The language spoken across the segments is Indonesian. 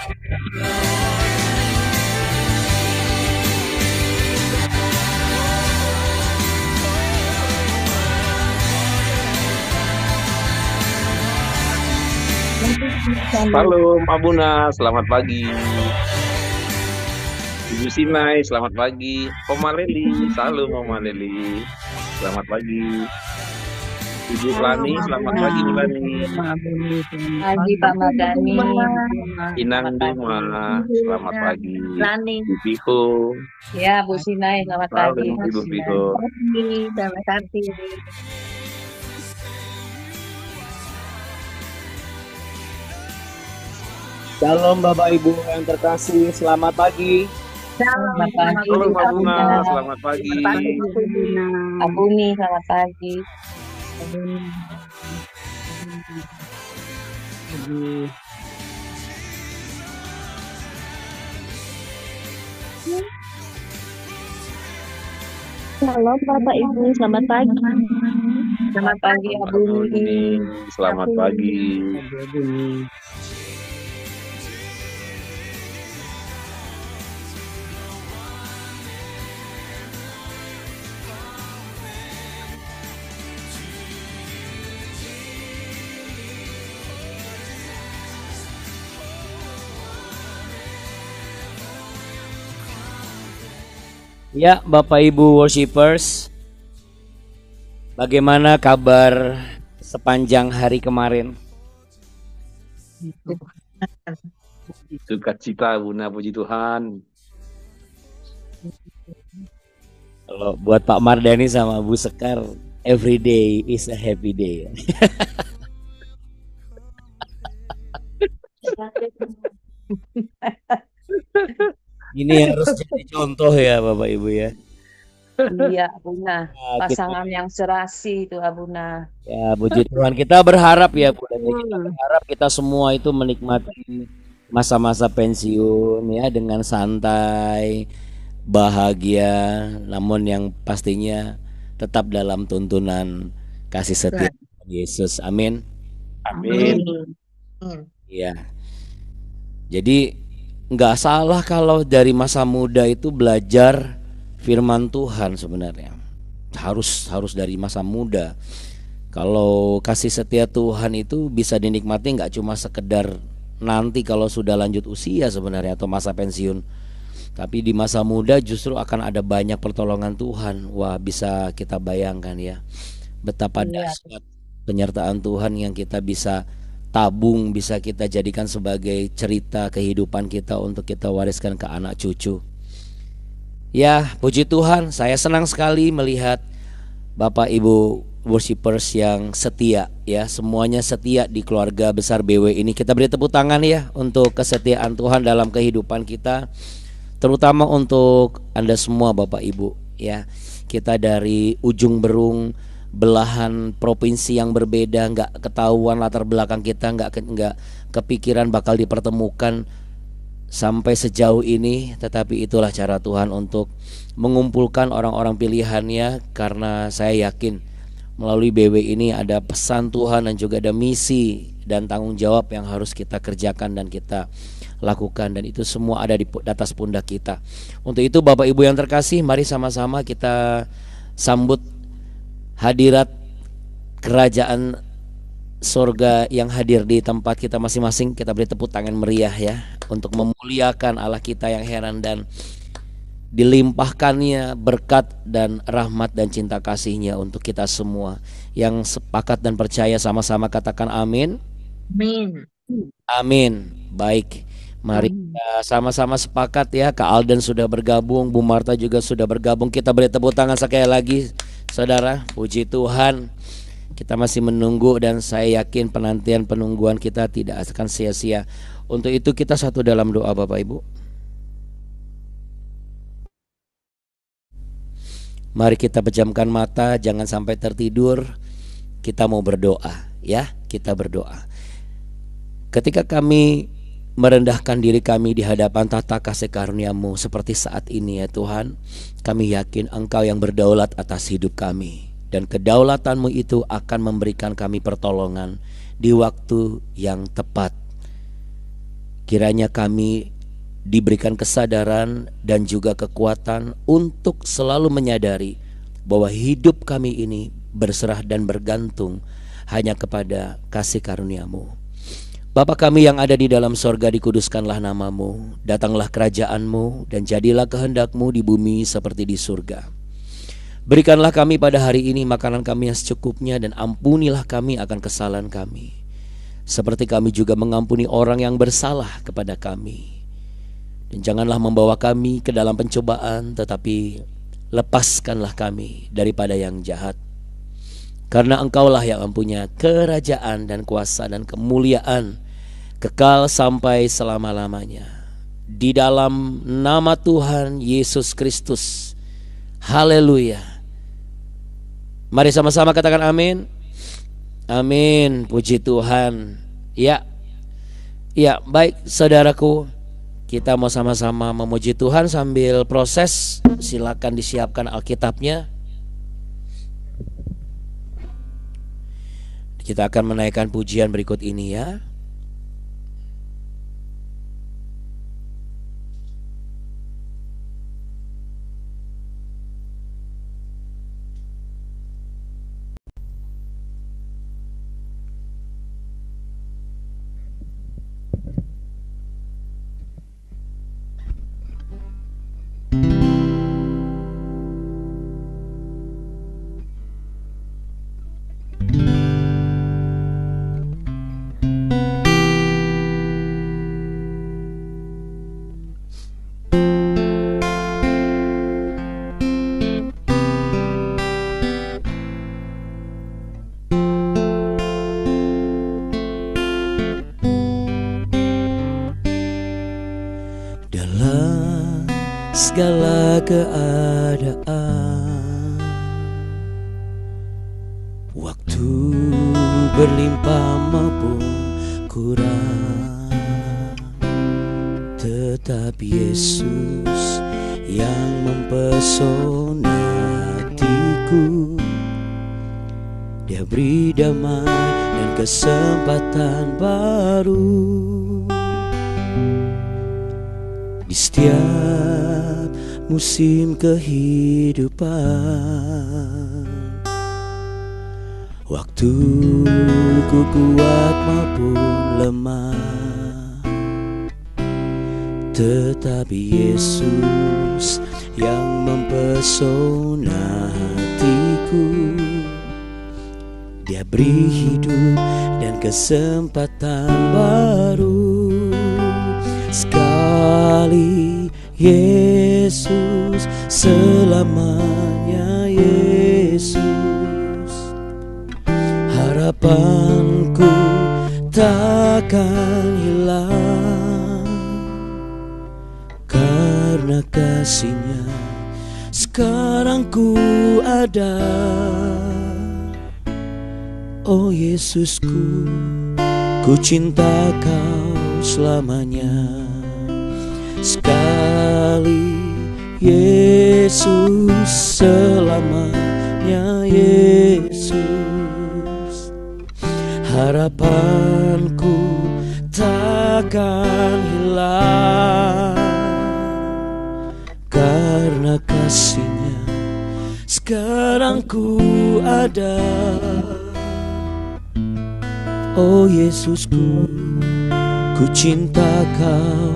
Halo Mbak Buna, selamat pagi. Ibu Sinai, selamat pagi. Oma Leli, salam Oma Leli. Selamat pagi. Ibu Halo Lani, Mbak selamat Buna, pagi Bu Lani. Mbak Buni, Pagi selamat Pak pagi Bu Mardani, Duma, Bu Duma, Inang selamat pagi. Duma, selamat ya, pagi. Rani, Bu Piho, Ya, Bu Sinai, selamat pagi, salam Bu Ibu Sinai. Piho. pagi, selamat pagi. Shalom Bapak Ibu yang terkasih, selamat pagi. Shalom, Selamat selamat pagi, Halo Bu Mbak pagi, Buna, Bunda. selamat pagi. selamat pagi Bu Selamat pagi, Buna. Pak Buni, selamat pagi. Halo Bapak Ibu, selamat pagi. Selamat pagi, Selamat Abu pagi, Buni. selamat pagi. Ya, Bapak Ibu worshipers, bagaimana kabar sepanjang hari kemarin? Sukacita Buna, puji Tuhan. Kalau buat Pak Mardani sama Bu Sekar, every day is a happy day. Ini harus jadi contoh ya Bapak Ibu ya. Iya, Buna. Nah, Pasangan yang serasi itu, Abuna. Ya, puji Tuhan, kita berharap ya Bu, kita berharap kita semua itu menikmati masa-masa pensiun ya dengan santai, bahagia, namun yang pastinya tetap dalam tuntunan kasih setia Yesus. Amin. Amin. Ya. Jadi nggak salah kalau dari masa muda itu belajar firman Tuhan sebenarnya. Harus dari masa muda. Kalau kasih setia Tuhan itu bisa dinikmati nggak cuma sekedar nanti kalau sudah lanjut usia sebenarnya atau masa pensiun, tapi di masa muda justru akan ada banyak pertolongan Tuhan. Wah, bisa kita bayangkan ya betapa dahsyat penyertaan Tuhan yang kita bisa tabung, bisa kita jadikan sebagai cerita kehidupan kita untuk kita wariskan ke anak cucu. Ya, puji Tuhan, saya senang sekali melihat Bapak Ibu worshipers yang setia ya, semuanya setia di keluarga besar BW ini. Kita beri tepuk tangan ya untuk kesetiaan Tuhan dalam kehidupan kita, terutama untuk Anda semua Bapak Ibu ya. Kita dari ujung berung, belahan provinsi yang berbeda, nggak ketahuan latar belakang kita, nggak kepikiran bakal dipertemukan sampai sejauh ini, tetapi itulah cara Tuhan untuk mengumpulkan orang-orang pilihannya, karena saya yakin melalui BW ini ada pesan Tuhan dan juga ada misi dan tanggung jawab yang harus kita kerjakan dan kita lakukan, dan itu semua ada di atas pundak kita. Untuk itu Bapak Ibu yang terkasih, mari sama-sama kita sambut hadirat kerajaan sorga yang hadir di tempat kita masing-masing. Kita beri tepuk tangan meriah ya untuk memuliakan Allah kita yang heran dan dilimpahkannya berkat dan rahmat dan cinta kasihnya untuk kita semua. Yang sepakat dan percaya sama-sama katakan amin. Amin. Amin. Baik, mari kita sama-sama sepakat ya. Kak Alden sudah bergabung, Bu Marta juga sudah bergabung. Kita beri tepuk tangan sekali lagi saudara. Puji Tuhan, kita masih menunggu dan saya yakin penantian penungguan kita tidak akan sia-sia. Untuk itu kita satu dalam doa Bapak Ibu. Mari kita pejamkan mata, jangan sampai tertidur. Kita mau berdoa ya, kita berdoa. Ketika kami merendahkan diri kami di hadapan tata kasih karunia-Mu seperti saat ini ya Tuhan, kami yakin Engkau yang berdaulat atas hidup kami, dan kedaulatan-Mu itu akan memberikan kami pertolongan di waktu yang tepat. Kiranya kami diberikan kesadaran dan juga kekuatan untuk selalu menyadari bahwa hidup kami ini berserah dan bergantung hanya kepada kasih karunia-Mu. Bapa kami yang ada di dalam sorga, dikuduskanlah nama-Mu, datanglah kerajaan-Mu, dan jadilah kehendak-Mu di bumi seperti di surga. Berikanlah kami pada hari ini makanan kami yang secukupnya, dan ampunilah kami akan kesalahan kami, seperti kami juga mengampuni orang yang bersalah kepada kami. Dan janganlah membawa kami ke dalam pencobaan, tetapi lepaskanlah kami daripada yang jahat. Karena Engkaulah yang mempunyai kerajaan dan kuasa dan kemuliaan kekal sampai selama-lamanya. Di dalam nama Tuhan Yesus Kristus. Haleluya. Mari sama-sama katakan amin. Amin. Puji Tuhan. Ya, baik saudaraku, kita mau sama-sama memuji Tuhan sambil proses. Silakan disiapkan Alkitabnya. Kita akan menaikkan pujian berikut ini ya. Dalam segala keadaan, waktu berlimpah maupun kurang, tetap Yesus yang mempesona hatiku. Dia beri damai dan kesempatan baru di setiap musim kehidupan. Waktu ku kuat maupun lemah, tetapi Yesus yang mempesona hatiku. Dia beri hidup dan kesempatan baru. Sekali Yesus, selamanya Yesus. Harapanku takkan hilang, karena kasih-Nya sekarang ku ada. Oh Yesusku, ku cinta Kau selamanya. Sekali Yesus, selamanya Yesus. Harapanku takkan hilang, karena kasih-Nya sekarang ku ada. Oh Yesusku, ku cinta Kau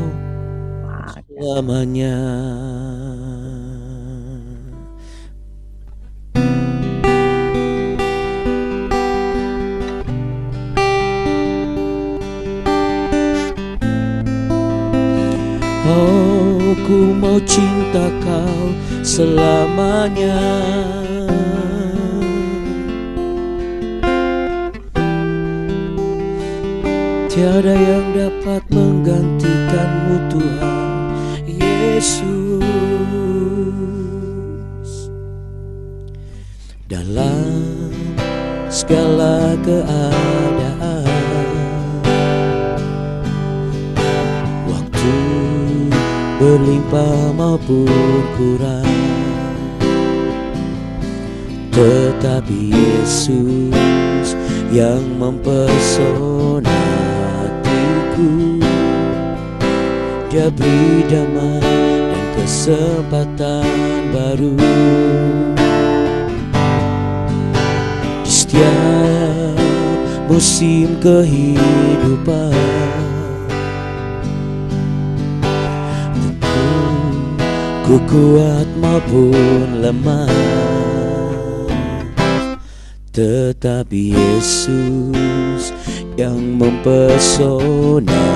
selamanya. Oh, ku mau cinta Kau selamanya. Tiada yang dapat menggantikan-Mu Tuhan Yesus. Dalam segala keadaan, waktu berlimpah maupun kurang, tetapi Yesus yang mempesona hatiku. Dia beri damai dan kesempatan baru. Di setiap musim kehidupan, tentu ku kuat maupun lemah, tetapi Yesus yang mempesona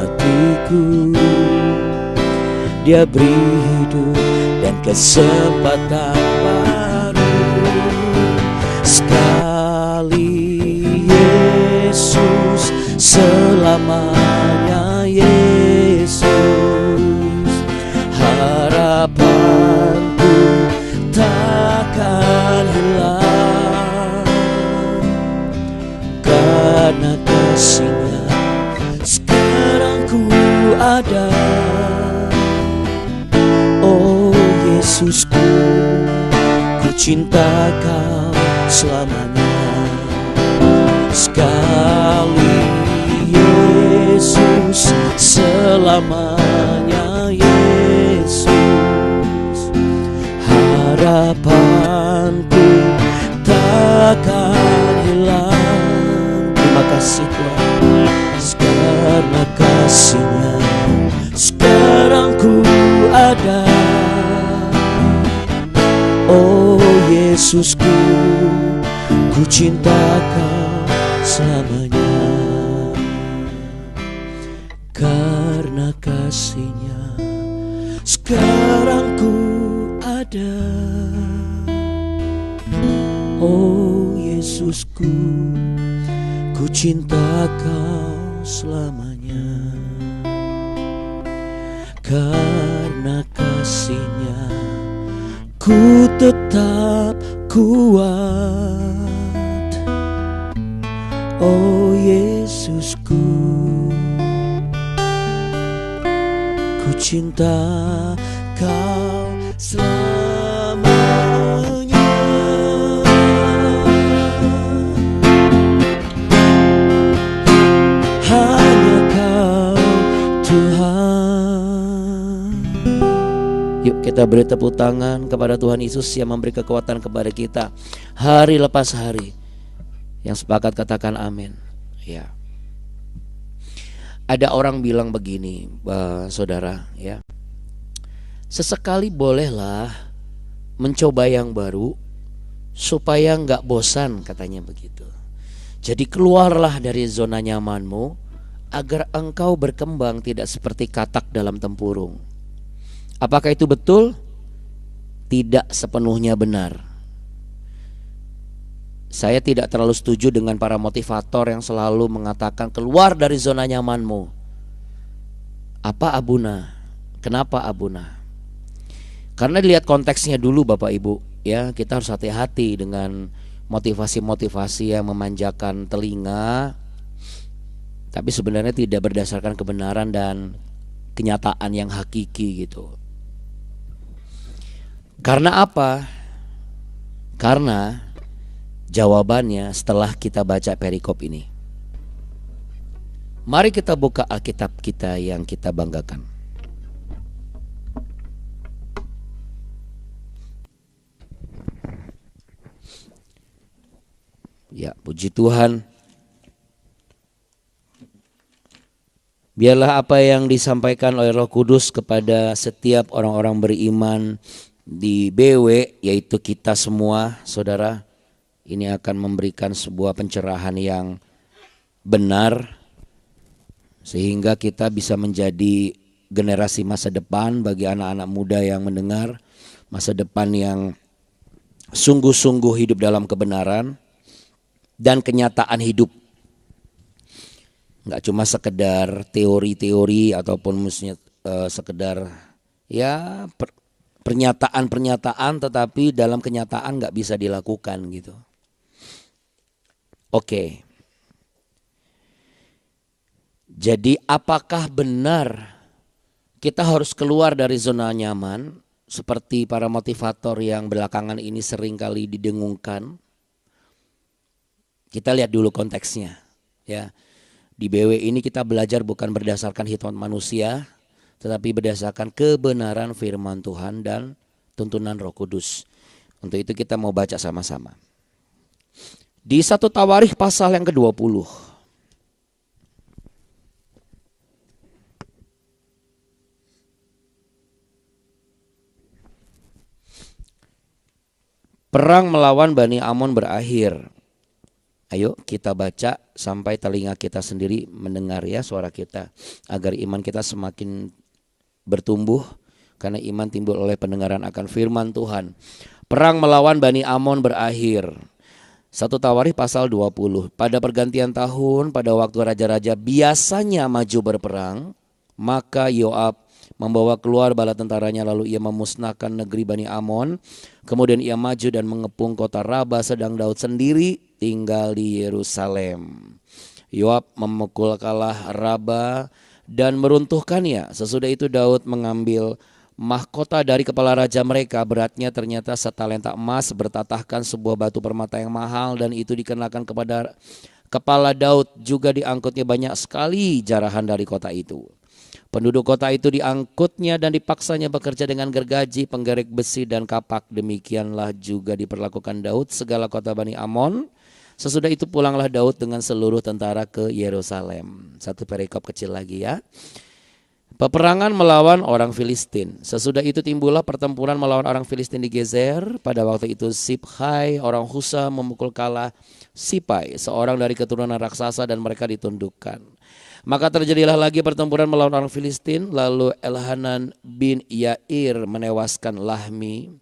hatiku. Dia beri hidup dan kesempatan baru. Sekali Yesus, selamanya Yesus. Harapanku takkan hilang, karena kasih-Nya sekarang ku ada. Oh Yesusku, ku cinta Kau selamanya. Sekali Yesus, selamanya Yesus. Harapanku takkan hilang. Terima kasih Tuhan, karena kasih-Nya sekarang ku ada. Oh Yesusku, ku cinta Kau selamanya. Karena kasih-Nya sekarang ku ada. Oh Yesusku, ku cinta Kau selamanya. Karena kasih-Nya ku tetap kuat. Oh Yesusku, ku cinta Kau selamanya. Hanya Kau Tuhan. Yuk kita beri tepuk tangan kepada Tuhan Yesus yang memberi kekuatan kepada kita hari lepas hari. Yang sepakat katakan amin. Ya. Ada orang bilang begini, saudara, ya. Sesekali bolehlah mencoba yang baru supaya nggak bosan, katanya begitu. Jadi keluarlah dari zona nyamanmu agar engkau berkembang tidak seperti katak dalam tempurung. Apakah itu betul? Tidak sepenuhnya benar. Saya tidak terlalu setuju dengan para motivator yang selalu mengatakan keluar dari zona nyamanmu. Apa Abuna? Kenapa Abuna? Karena dilihat konteksnya dulu Bapak Ibu, ya, kita harus hati-hati dengan motivasi-motivasi yang memanjakan telinga tapi sebenarnya tidak berdasarkan kebenaran dan kenyataan yang hakiki gitu. Karena apa? Karena jawabannya setelah kita baca perikop ini. Mari kita buka Alkitab kita yang kita banggakan. Ya, puji Tuhan. Biarlah apa yang disampaikan oleh Roh Kudus kepada setiap orang-orang beriman di BW, yaitu kita semua, saudara, ini akan memberikan sebuah pencerahan yang benar sehingga kita bisa menjadi generasi masa depan bagi anak-anak muda yang mendengar, masa depan yang sungguh-sungguh hidup dalam kebenaran dan kenyataan hidup. Enggak cuma sekedar teori-teori ataupun maksudnya sekedar ya pernyataan-pernyataan, tetapi dalam kenyataan enggak bisa dilakukan gitu. Oke. Jadi apakah benar kita harus keluar dari zona nyaman seperti para motivator yang belakangan ini sering kali didengungkan? Kita lihat dulu konteksnya, ya. Di BW ini kita belajar bukan berdasarkan hitungan manusia, tetapi berdasarkan kebenaran firman Tuhan dan tuntunan Roh Kudus. Untuk itu kita mau baca sama-sama. Di 1 Tawarikh pasal yang ke-20. Perang melawan Bani Amon berakhir. Ayo kita baca sampai telinga kita sendiri mendengar ya suara kita, agar iman kita semakin bertumbuh, karena iman timbul oleh pendengaran akan firman Tuhan. Perang melawan Bani Amon berakhir. 1 Tawarikh pasal 20. Pada pergantian tahun, pada waktu raja-raja biasanya maju berperang, maka Yoab membawa keluar bala tentaranya, lalu ia memusnahkan negeri Bani Amon. Kemudian ia maju dan mengepung kota Raba, sedang Daud sendiri tinggal di Yerusalem. Yoab memukul kalah Raba dan meruntuhkannya. Sesudah itu Daud mengambil mahkota dari kepala raja mereka, beratnya ternyata setalenta emas, bertatahkan sebuah batu permata yang mahal, dan itu dikenakan kepada kepala Daud. Juga diangkutnya banyak sekali jarahan dari kota itu. Penduduk kota itu diangkutnya dan dipaksanya bekerja dengan gergaji, penggerek besi dan kapak. Demikianlah juga diperlakukan Daud segala kota Bani Amon. Sesudah itu pulanglah Daud dengan seluruh tentara ke Yerusalem. Satu perikop kecil lagi ya. Peperangan melawan orang Filistin. Sesudah itu timbullah pertempuran melawan orang Filistin di Gezer. Pada waktu itu Sibhai orang Husa memukul kalah Sipai, seorang dari keturunan raksasa, dan mereka ditundukkan. Maka terjadilah lagi pertempuran melawan orang Filistin. Lalu Elhanan bin Yair menewaskan Lahmi,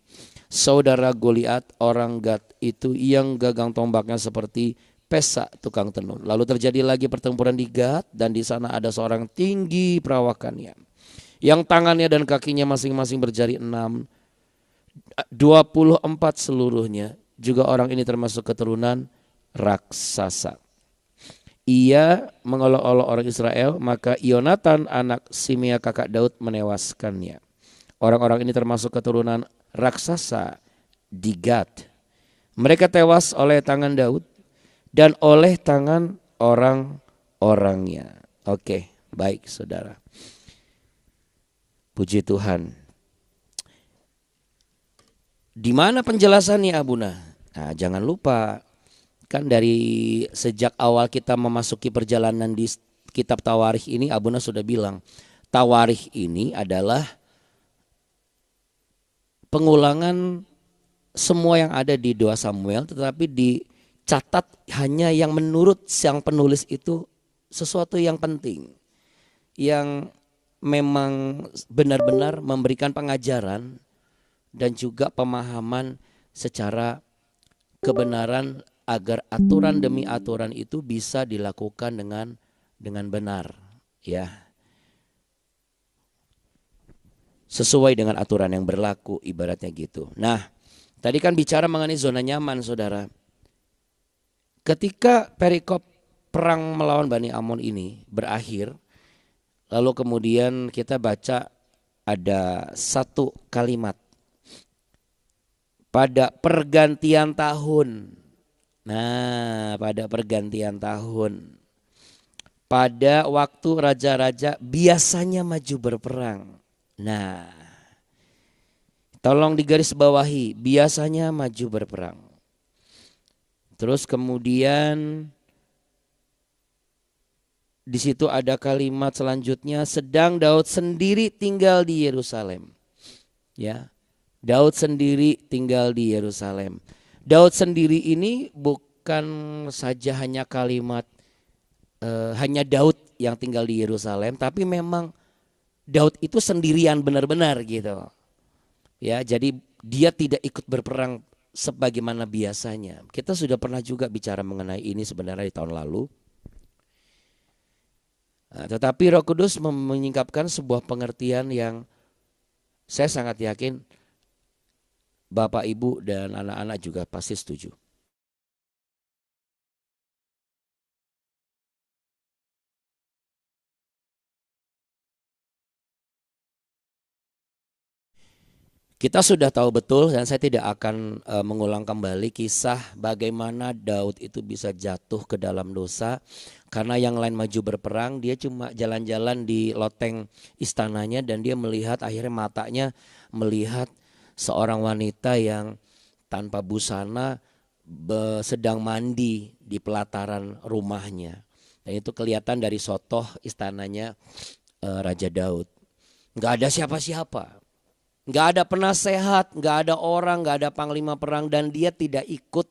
saudara Goliat orang Gad itu, yang gagang tombaknya seperti Pesa tukang tenun. Lalu terjadi lagi pertempuran di Gad, dan di sana ada seorang tinggi perawakannya, yang tangannya dan kakinya masing-masing berjari 6, 24 seluruhnya. Juga orang ini termasuk keturunan raksasa. Ia mengolok-olok orang Israel, maka Yonatan anak Simea kakak Daud menewaskannya. Orang-orang ini termasuk keturunan raksasa di Gad. Mereka tewas oleh tangan Daud dan oleh tangan orang-orangnya. Oke, baik saudara. Puji Tuhan. Di mana penjelasannya Abuna? Nah, jangan lupa, kan dari sejak awal kita memasuki perjalanan di kitab Tawarikh ini, Abuna sudah bilang, Tawarikh ini adalah pengulangan semua yang ada di 2 Samuel, tetapi dicatat hanya yang menurut sang penulis itu sesuatu yang penting, yang memang benar-benar memberikan pengajaran dan juga pemahaman secara kebenaran, agar aturan demi aturan itu bisa dilakukan dengan benar, ya, sesuai dengan aturan yang berlaku, ibaratnya gitu. Nah, tadi kan bicara mengenai zona nyaman, saudara. Ketika perikop perang melawan Bani Amon ini berakhir, lalu kemudian kita baca ada satu kalimat, pada pergantian tahun. Nah, pada pergantian tahun, pada waktu raja-raja biasanya maju berperang. Nah, tolong digarisbawahi, biasanya maju berperang. Terus kemudian di situ ada kalimat selanjutnya, sedang Daud sendiri tinggal di Yerusalem. Ya, Daud sendiri tinggal di Yerusalem. Daud sendiri ini bukan saja hanya kalimat hanya Daud yang tinggal di Yerusalem, tapi memang Daud itu sendirian benar-benar gitu. Ya, jadi dia tidak ikut berperang sebagaimana biasanya. Kita sudah pernah juga bicara mengenai ini sebenarnya di tahun lalu. Nah, tetapi Roh Kudus menyingkapkan sebuah pengertian yang saya sangat yakin Bapak, Ibu, dan anak-anak juga pasti setuju. Kita sudah tahu betul dan saya tidak akan mengulang kembali kisah bagaimana Daud itu bisa jatuh ke dalam dosa karena yang lain maju berperang, dia cuma jalan-jalan di loteng istananya dan dia melihat akhirnya matanya melihat seorang wanita yang tanpa busana sedang mandi di pelataran rumahnya. Dan itu kelihatan dari sotoh istananya Raja Daud. Nggak ada siapa-siapa. Nggak ada penasehat, nggak ada orang, nggak ada panglima perang dan dia tidak ikut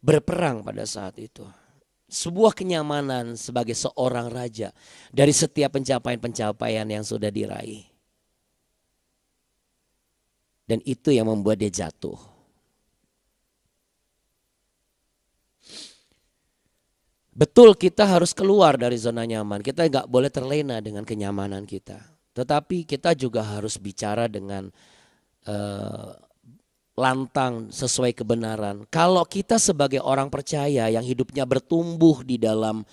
berperang pada saat itu. Sebuah kenyamanan sebagai seorang raja dari setiap pencapaian-pencapaian yang sudah diraih. Dan itu yang membuat dia jatuh. Betul kita harus keluar dari zona nyaman. Kita nggak boleh terlena dengan kenyamanan kita. Tetapi kita juga harus bicara dengan lantang sesuai kebenaran. Kalau kita sebagai orang percaya yang hidupnya bertumbuh di dalam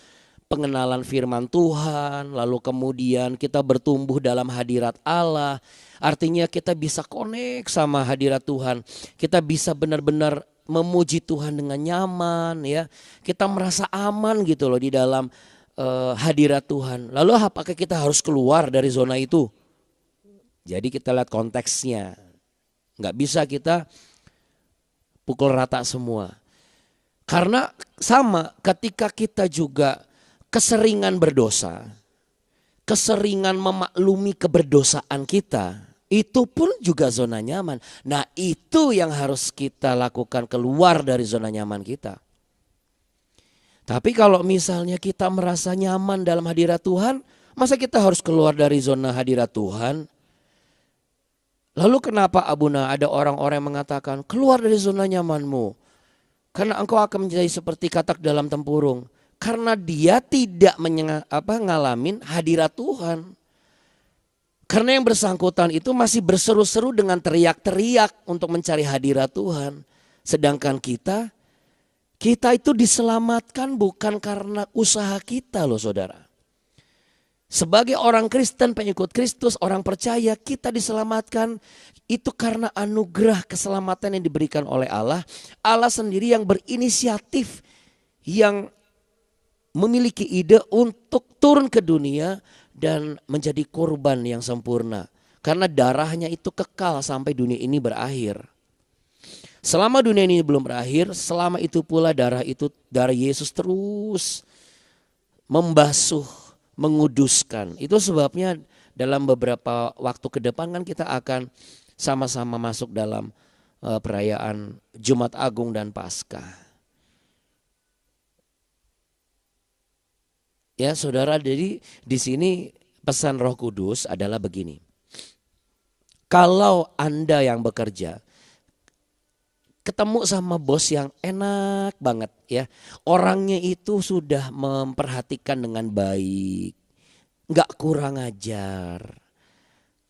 pengenalan firman Tuhan, lalu kemudian kita bertumbuh dalam hadirat Allah, artinya kita bisa connect sama hadirat Tuhan. Kita bisa benar-benar memuji Tuhan dengan nyaman ya. Kita merasa aman gitu loh di dalam hadirat Tuhan. Lalu apakah kita harus keluar dari zona itu? Jadi kita lihat konteksnya. Nggak bisa kita pukul rata semua. Karena sama ketika kita juga keseringan berdosa, keseringan memaklumi keberdosaan kita, itu pun juga zona nyaman. Nah itu yang harus kita lakukan, keluar dari zona nyaman kita. Tapi kalau misalnya kita merasa nyaman dalam hadirat Tuhan, masa kita harus keluar dari zona hadirat Tuhan? Lalu kenapa Abuna ada orang-orang yang mengatakan keluar dari zona nyamanmu? Karena engkau akan menjadi seperti katak dalam tempurung. Karena dia tidak ngalamin hadirat Tuhan. Karena yang bersangkutan itu masih berseru-seru dengan teriak-teriak untuk mencari hadirat Tuhan. Sedangkan kita itu diselamatkan bukan karena usaha kita loh saudara. Sebagai orang Kristen, pengikut Kristus, orang percaya, kita diselamatkan itu karena anugerah keselamatan yang diberikan oleh Allah. Allah sendiri yang berinisiatif, yang memiliki ide untuk turun ke dunia dan menjadi korban yang sempurna. Karena darahnya itu kekal sampai dunia ini berakhir. Selama dunia ini belum berakhir, selama itu pula darah Yesus terus membasuh, menguduskan. Itu sebabnya dalam beberapa waktu ke depan kan kita akan sama-sama masuk dalam perayaan Jumat Agung dan Paskah. Ya saudara, jadi di sini pesan Roh Kudus adalah begini. Kalau Anda yang bekerja ketemu sama bos yang enak banget ya. Orangnya itu sudah memperhatikan dengan baik. Gak kurang ajar.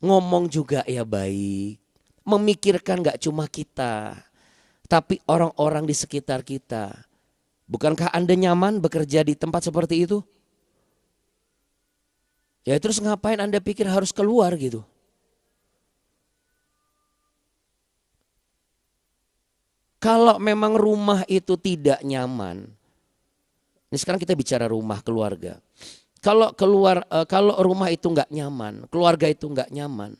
Ngomong juga ya baik. Memikirkan gak cuma kita, tapi orang-orang di sekitar kita. Bukankah Anda nyaman bekerja di tempat seperti itu? Ya terus ngapain Anda pikir harus keluar gitu? Kalau memang rumah itu tidak nyaman, ini sekarang kita bicara rumah keluarga. Kalau rumah itu nggak nyaman, keluarga itu nggak nyaman,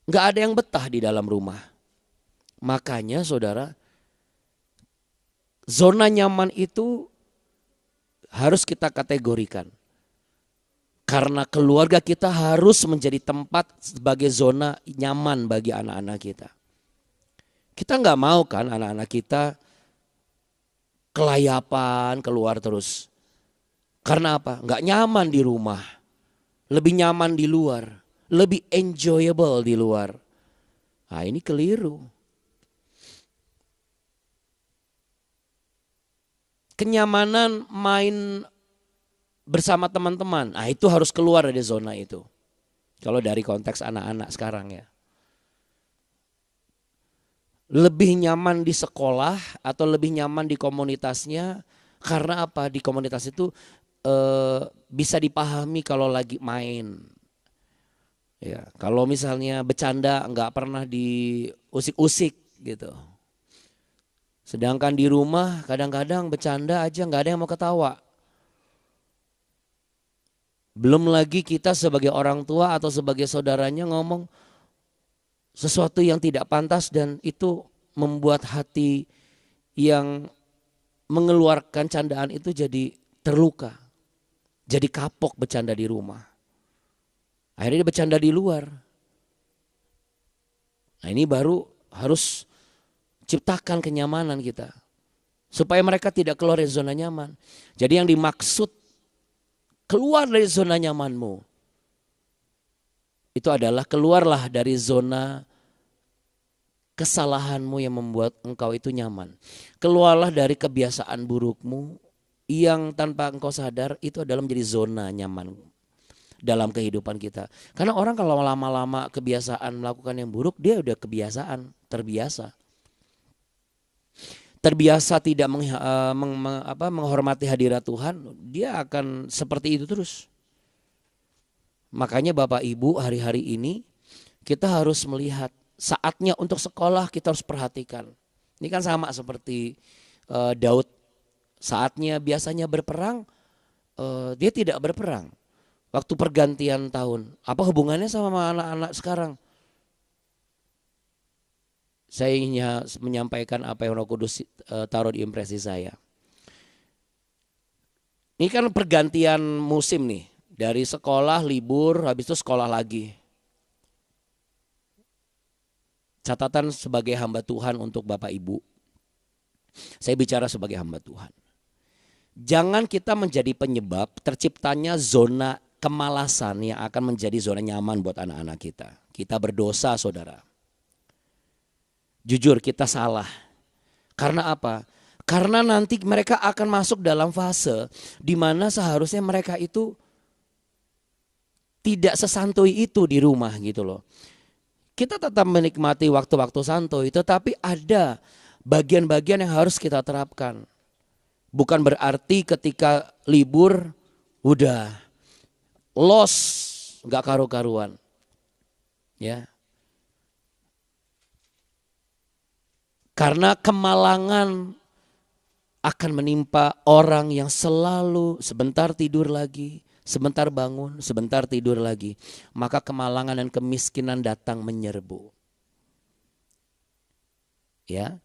nggak ada yang betah di dalam rumah. Makanya saudara, zona nyaman itu harus kita kategorikan. Karena keluarga kita harus menjadi tempat sebagai zona nyaman bagi anak-anak kita. Kita nggak mau kan anak-anak kita kelayapan keluar terus. Karena apa? Nggak nyaman di rumah. Lebih nyaman di luar. Lebih enjoyable di luar. Nah ini keliru. Kenyamanan main bersama teman-teman. Nah itu harus keluar dari zona itu. Kalau dari konteks anak-anak sekarang ya. Lebih nyaman di sekolah atau lebih nyaman di komunitasnya. Karena apa? Di komunitas itu bisa dipahami kalau lagi main. Ya, kalau misalnya bercanda nggak pernah diusik-usik gitu. Sedangkan di rumah kadang-kadang bercanda aja nggak ada yang mau ketawa. Belum lagi kita sebagai orang tua atau sebagai saudaranya ngomong sesuatu yang tidak pantas dan itu membuat hati yang mengeluarkan candaan itu jadi terluka. Jadi kapok bercanda di rumah. Akhirnya dia bercanda di luar. Nah ini baru harus ciptakan kenyamanan kita. Supaya mereka tidak keluar dari zona nyaman. Jadi yang dimaksud keluar dari zona nyamanmu. Itu adalah keluarlah dari zona kesalahanmu yang membuat engkau itu nyaman. Keluarlah dari kebiasaan burukmu yang tanpa engkau sadar itu adalah menjadi zona nyaman dalam kehidupan kita. Karena orang kalau lama-lama kebiasaan melakukan yang buruk, dia udah kebiasaan, terbiasa. Terbiasa tidak menghormati hadirat Tuhan, dia akan seperti itu terus. Makanya Bapak Ibu hari-hari ini kita harus melihat saatnya untuk sekolah kita harus perhatikan. Ini kan sama seperti Daud, saatnya biasanya berperang, dia tidak berperang. Waktu pergantian tahun, apa hubungannya sama anak-anak sekarang? Saya ingin menyampaikan apa yang Roh Kudus taruh di impresi saya. Ini kan pergantian musim nih, dari sekolah libur, habis itu sekolah lagi. Catatan sebagai hamba Tuhan untuk Bapak Ibu. Saya bicara sebagai hamba Tuhan. Jangan kita menjadi penyebab terciptanya zona kemalasan yang akan menjadi zona nyaman buat anak-anak kita. Kita berdosa, saudara. Jujur kita salah. Karena apa? Karena nanti mereka akan masuk dalam fase di mana seharusnya mereka itu tidak sesantuy itu di rumah gitu loh. Kita tetap menikmati waktu-waktu santuy, tetapi ada bagian-bagian yang harus kita terapkan. Bukan berarti ketika libur udah loss, gak karu-karuan. Ya. Karena kemalangan akan menimpa orang yang selalu sebentar tidur lagi, sebentar bangun, sebentar tidur lagi. Maka kemalangan dan kemiskinan datang menyerbu. Ya.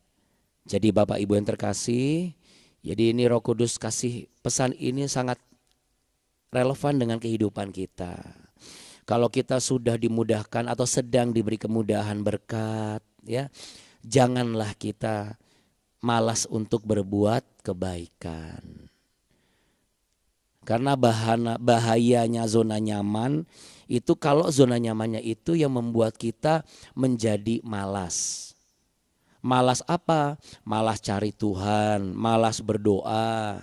Jadi Bapak Ibu yang terkasih, jadi ini Roh Kudus kasih pesan ini sangat relevan dengan kehidupan kita. Kalau kita sudah dimudahkan atau sedang diberi kemudahan berkat, ya, janganlah kita malas untuk berbuat kebaikan. Karena bahayanya zona nyaman itu kalau zona nyamannya itu yang membuat kita menjadi malas. Malas apa? Malas cari Tuhan, malas berdoa,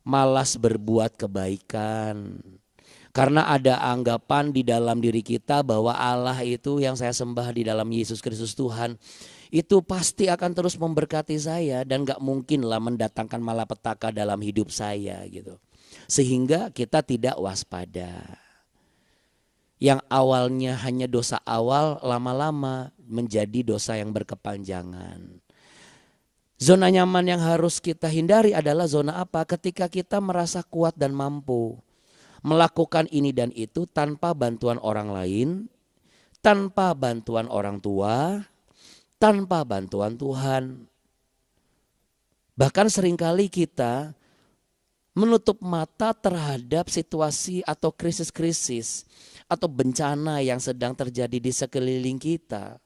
malas berbuat kebaikan. Karena ada anggapan di dalam diri kita bahwa Allah itu yang saya sembah di dalam Yesus Kristus Tuhan itu pasti akan terus memberkati saya dan gak mungkinlah mendatangkan malapetaka dalam hidup saya gitu. Sehingga kita tidak waspada. Yang awalnya hanya dosa awal lama-lama menjadi dosa yang berkepanjangan. Zona nyaman yang harus kita hindari adalah zona apa? Ketika kita merasa kuat dan mampu melakukan ini dan itu tanpa bantuan orang lain, tanpa bantuan orang tua, tanpa bantuan Tuhan. Bahkan seringkali kita menutup mata terhadap situasi atau krisis-krisis atau bencana yang sedang terjadi di sekeliling kita.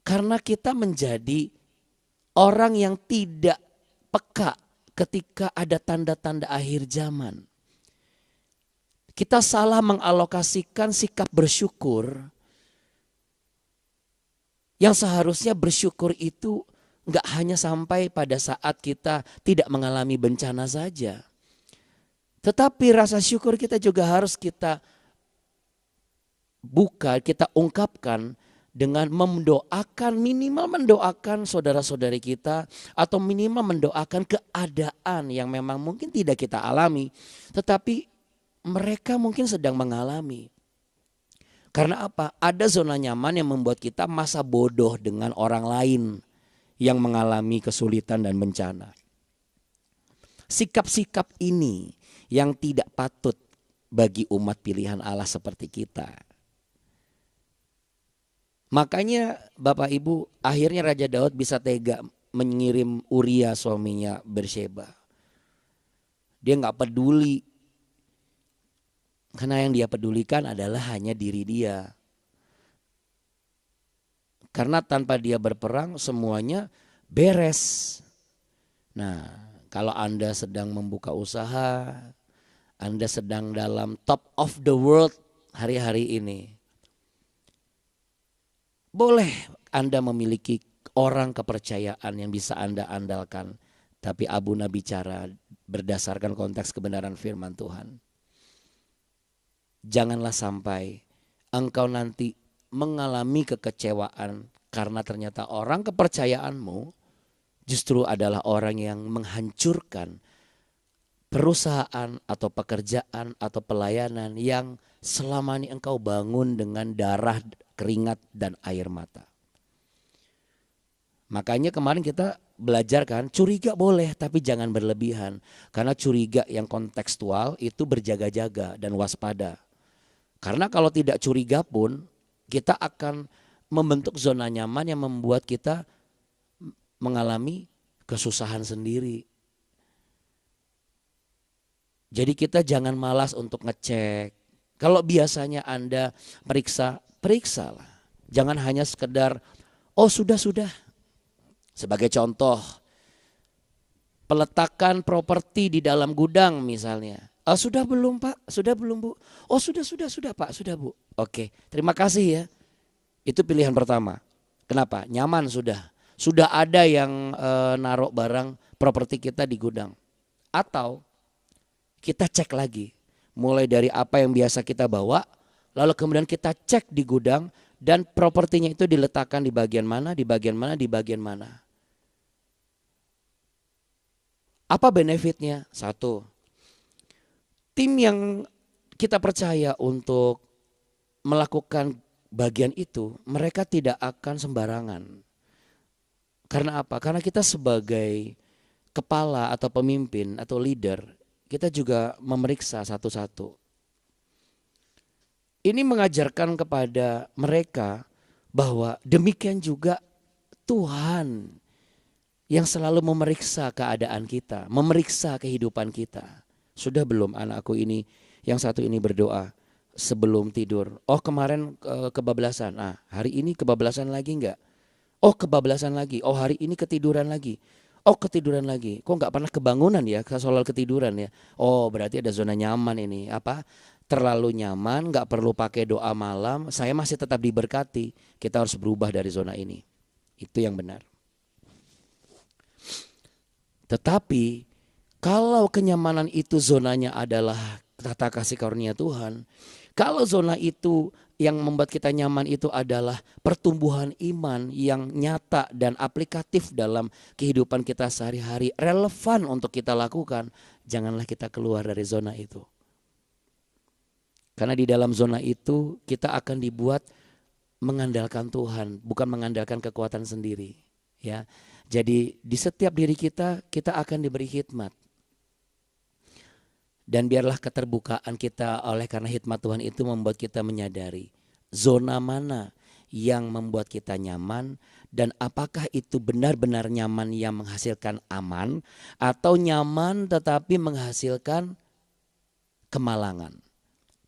Karena kita menjadi orang yang tidak peka ketika ada tanda-tanda akhir zaman. Kita salah mengalokasikan sikap bersyukur. Yang seharusnya bersyukur itu gak hanya sampai pada saat kita tidak mengalami bencana saja. Tetapi rasa syukur kita juga harus kita buka, kita ungkapkan dengan mendoakan, minimal mendoakan saudara-saudari kita atau minimal mendoakan keadaan yang memang mungkin tidak kita alami. Tetapi mereka mungkin sedang mengalami. Karena apa? Ada zona nyaman yang membuat kita masa bodoh dengan orang lain yang mengalami kesulitan dan bencana. Sikap-sikap ini yang tidak patut bagi umat pilihan Allah seperti kita. Makanya Bapak Ibu, akhirnya Raja Daud bisa tega mengirim Uria suaminya Bersyeba. Dia nggak peduli, karena yang dia pedulikan adalah hanya diri dia. Karena tanpa dia berperang semuanya beres. Nah, kalau Anda sedang membuka usaha, Anda sedang dalam top of the world hari-hari ini, boleh Anda memiliki orang kepercayaan yang bisa Anda andalkan. Tapi Abuna bicara berdasarkan konteks kebenaran firman Tuhan. Janganlah sampai engkau nanti mengalami kekecewaan karena ternyata orang kepercayaanmu justru adalah orang yang menghancurkan perusahaan atau pekerjaan atau pelayanan yang selama ini engkau bangun dengan darah, keringat dan air mata. Makanya kemarin kita belajar kan, curiga boleh tapi jangan berlebihan. Karena curiga yang kontekstual itu berjaga-jaga dan waspada. Karena kalau tidak curiga pun kita akan membentuk zona nyaman yang membuat kita mengalami kesusahan sendiri. Jadi kita jangan malas untuk ngecek. Kalau biasanya Anda periksalah. Jangan hanya sekedar, oh sudah. Sebagai contoh, peletakan properti di dalam gudang misalnya. Oh, sudah belum Pak? Sudah belum Bu? Oh sudah Pak, sudah Bu. Oke, terima kasih ya. Itu pilihan pertama. Kenapa? Nyaman sudah. Sudah ada yang naruh barang properti kita di gudang. Atau kita cek lagi. Mulai dari apa yang biasa kita bawa. Lalu kemudian kita cek di gudang. Dan propertinya itu diletakkan di bagian mana, di bagian mana, di bagian mana. Apa benefitnya? Satu, tim yang kita percaya untuk melakukan bagian itu, mereka tidak akan sembarangan. Karena apa? Karena kita sebagai kepala atau pemimpin atau leader, kita juga memeriksa satu-satu. Ini mengajarkan kepada mereka bahwa demikian juga Tuhan yang selalu memeriksa keadaan kita, memeriksa kehidupan kita. Sudah belum anakku ini, yang satu ini berdoa sebelum tidur. Oh kemarin kebablasan, hari ini kebablasan lagi enggak? Oh kebablasan lagi, oh hari ini ketiduran lagi. Oh ketiduran lagi, kok nggak pernah kebangunan ya soal ketiduran ya. Oh berarti ada zona nyaman ini, apa? Terlalu nyaman, nggak perlu pakai doa malam, saya masih tetap diberkati. Kita harus berubah dari zona ini. Itu yang benar. Tetapi kalau kenyamanan itu zonanya adalah tata kasih karunia Tuhan. Kalau zona itu yang membuat kita nyaman itu adalah pertumbuhan iman yang nyata dan aplikatif dalam kehidupan kita sehari-hari. Relevan untuk kita lakukan. Janganlah kita keluar dari zona itu. Karena di dalam zona itu kita akan dibuat mengandalkan Tuhan, bukan mengandalkan kekuatan sendiri. Ya, jadi di setiap diri kita akan diberi hikmat. Dan biarlah keterbukaan kita oleh karena hikmat Tuhan itu membuat kita menyadari zona mana yang membuat kita nyaman dan apakah itu benar-benar nyaman yang menghasilkan aman atau nyaman tetapi menghasilkan kemalangan.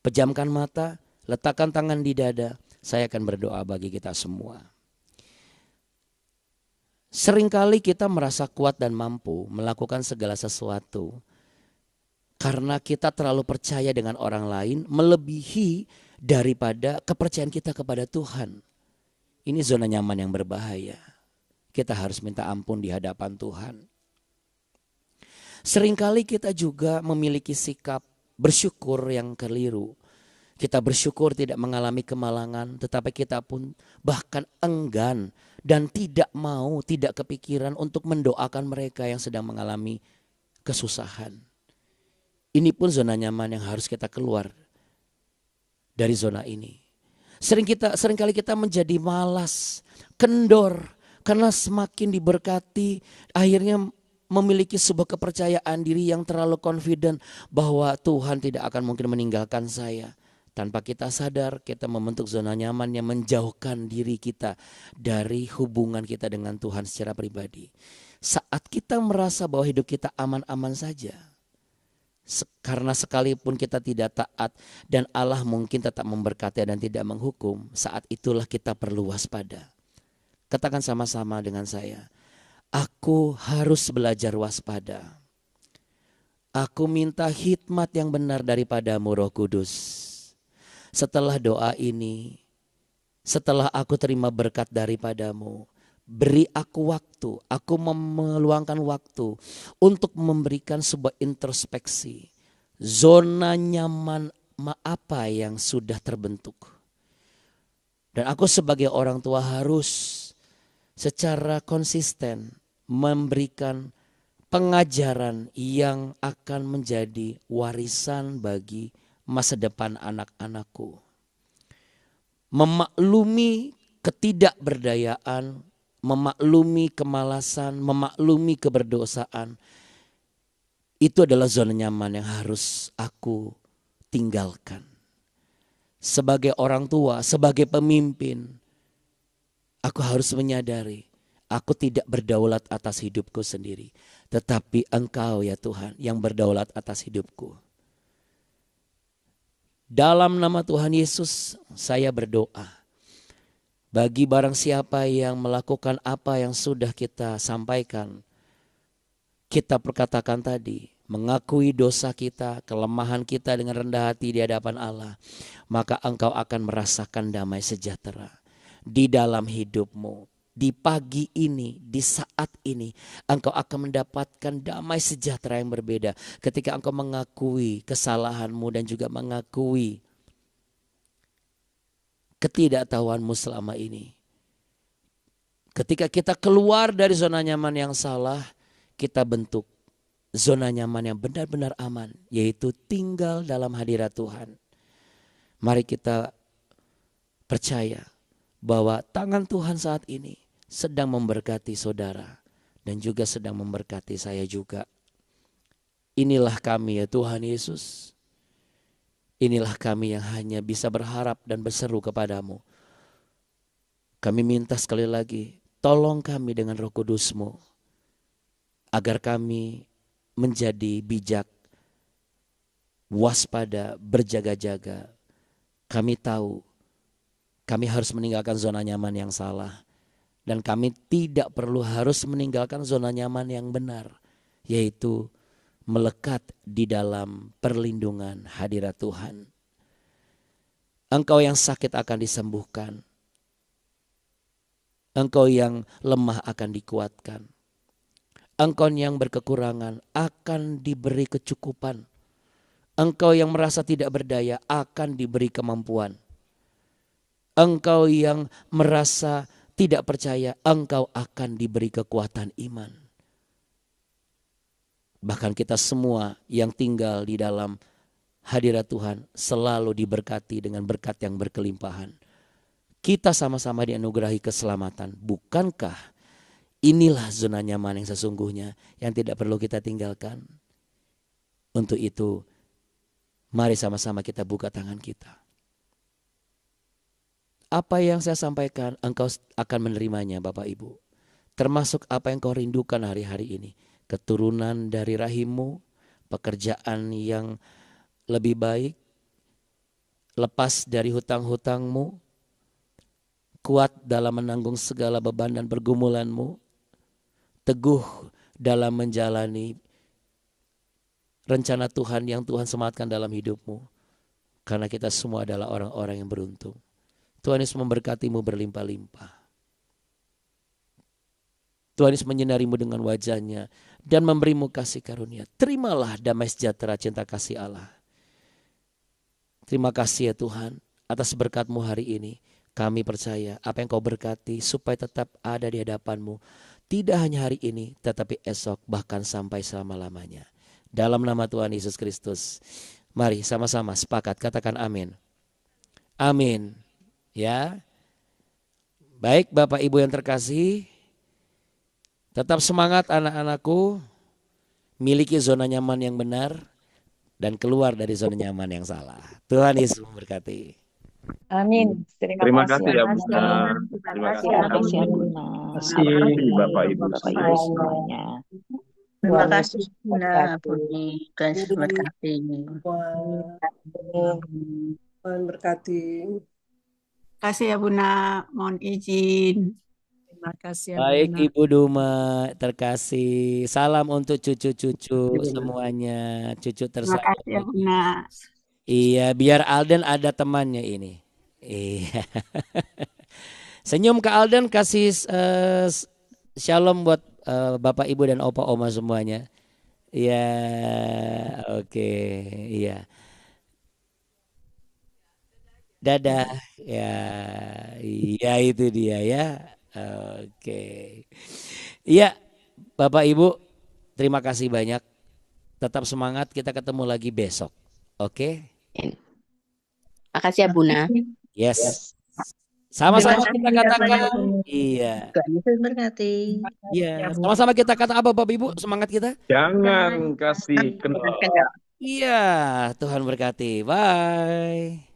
Pejamkan mata, letakkan tangan di dada. Saya akan berdoa bagi kita semua. Seringkali kita merasa kuat dan mampu melakukan segala sesuatu karena kita terlalu percaya dengan orang lain melebihi daripada kepercayaan kita kepada Tuhan. Ini zona nyaman yang berbahaya. Kita harus minta ampun di hadapan Tuhan. Seringkali kita juga memiliki sikap bersyukur yang keliru. Kita bersyukur tidak mengalami kemalangan, tetapi kita pun bahkan enggan dan tidak mau, tidak kepikiran untuk mendoakan mereka yang sedang mengalami kesusahan. Ini pun zona nyaman yang harus kita keluar dari zona ini. Seringkali kita menjadi malas, kendor karena semakin diberkati akhirnya memiliki sebuah kepercayaan diri yang terlalu confident bahwa Tuhan tidak akan mungkin meninggalkan saya. Tanpa kita sadar kita membentuk zona nyaman yang menjauhkan diri kita dari hubungan kita dengan Tuhan secara pribadi. Saat kita merasa bahwa hidup kita aman-aman saja, karena sekalipun kita tidak taat dan Allah mungkin tetap memberkati dan tidak menghukum, saat itulah kita perlu waspada. Katakan sama-sama dengan saya, aku harus belajar waspada. Aku minta hikmat yang benar daripadamu Roh Kudus. Setelah doa ini, setelah aku terima berkat daripadamu, beri aku waktu, aku meluangkan waktu untuk memberikan sebuah introspeksi. Zona nyaman apa yang sudah terbentuk. Dan aku sebagai orang tua harus secara konsisten memberikan pengajaran yang akan menjadi warisan bagi masa depan anak-anakku. Memaklumi ketidakberdayaan, memaklumi kemalasan, memaklumi keberdosaan. Itu adalah zona nyaman yang harus aku tinggalkan. Sebagai orang tua, sebagai pemimpin, aku harus menyadari aku tidak berdaulat atas hidupku sendiri. Tetapi Engkau ya Tuhan yang berdaulat atas hidupku. Dalam nama Tuhan Yesus saya berdoa. Bagi barang siapa yang melakukan apa yang sudah kita sampaikan, kita perkatakan tadi, mengakui dosa kita, kelemahan kita dengan rendah hati di hadapan Allah, maka engkau akan merasakan damai sejahtera di dalam hidupmu. Di pagi ini, di saat ini, engkau akan mendapatkan damai sejahtera yang berbeda ketika engkau mengakui kesalahanmu dan juga mengakui ketidaktahuanmu selama ini. Ketika kita keluar dari zona nyaman yang salah, kita bentuk zona nyaman yang benar-benar aman, yaitu tinggal dalam hadirat Tuhan. Mari kita percaya bahwa tangan Tuhan saat ini sedang memberkati saudara dan juga sedang memberkati saya juga. Inilah kami ya Tuhan Yesus. Inilah kami yang hanya bisa berharap dan berseru kepadamu. Kami minta sekali lagi, tolong kami dengan Roh Kudus-Mu agar kami menjadi bijak, waspada, berjaga-jaga. Kami tahu kami harus meninggalkan zona nyaman yang salah. Dan kami tidak perlu harus meninggalkan zona nyaman yang benar, yaitu melekat di dalam perlindungan hadirat Tuhan. Engkau yang sakit akan disembuhkan. Engkau yang lemah akan dikuatkan. Engkau yang berkekurangan akan diberi kecukupan. Engkau yang merasa tidak berdaya akan diberi kemampuan. Engkau yang merasa tidak percaya, engkau akan diberi kekuatan iman. Bahkan kita semua yang tinggal di dalam hadirat Tuhan selalu diberkati dengan berkat yang berkelimpahan. Kita sama-sama dianugerahi keselamatan. Bukankah inilah zona nyaman yang sesungguhnya yang tidak perlu kita tinggalkan? Untuk itu, mari sama-sama kita buka tangan kita. Apa yang saya sampaikan engkau akan menerimanya Bapak Ibu. Termasuk apa yang kau rindukan hari-hari ini. Keturunan dari rahimmu, pekerjaan yang lebih baik, lepas dari hutang-hutangmu, kuat dalam menanggung segala beban dan pergumulanmu, teguh dalam menjalani rencana Tuhan yang Tuhan sematkan dalam hidupmu. Karena kita semua adalah orang-orang yang beruntung. Tuhan Yesus memberkatimu berlimpah-limpah. Tuhan Yesus menyinarimu dengan wajahnya dan memberimu kasih karunia. Terimalah damai sejahtera cinta kasih Allah. Terima kasih ya Tuhan atas berkat-Mu hari ini. Kami percaya apa yang Kau berkati supaya tetap ada di hadapan-Mu. Tidak hanya hari ini tetapi esok bahkan sampai selama-lamanya. Dalam nama Tuhan Yesus Kristus. Mari sama-sama sepakat katakan amin. Amin. Ya. Baik Bapak Ibu yang terkasih, tetap semangat anak-anakku, miliki zona nyaman yang benar dan keluar dari zona nyaman yang salah. Tuhan Yesus memberkati. Amin. Terima kasih ya Terima kasih, Bunda. Abuna. Terima kasih Terima ya kasih Bunda. Abuna. Terima kasih Bapak Ibu Bapak Ibu semua. semuanya. Terima Tuhan kasih, Yesus Bunda memberkati. Budi. Tuhan Yesus berkati. Wah, Amin. Tuhan berkati. Kasih ya Bunda, mohon izin. Terima kasih ya Baik Bunda. Ibu Duma terkasih. Salam untuk cucu-cucu semuanya. Cucu Terima tersayang. kasih ya Bunda. Iya, biar Alden ada temannya ini. Iya. Senyum ke Alden, kasih shalom buat Bapak Ibu dan Opa Oma semuanya. Iya, oke, iya. Dadah, ya, iya itu dia ya. Oke, iya, Bapak Ibu, terima kasih banyak. Tetap semangat, kita ketemu lagi besok. Oke, Makasih ya Bunda. yes. Sama-sama Terima kita kasih, katakan, Bapak Ibu. iya, Tuhan Yesus berkati. iya. Sama-sama kita kata apa, Bapak Ibu? Semangat kita. Jangan kasih kendor. Kendor. Iya, Tuhan berkati. Bye.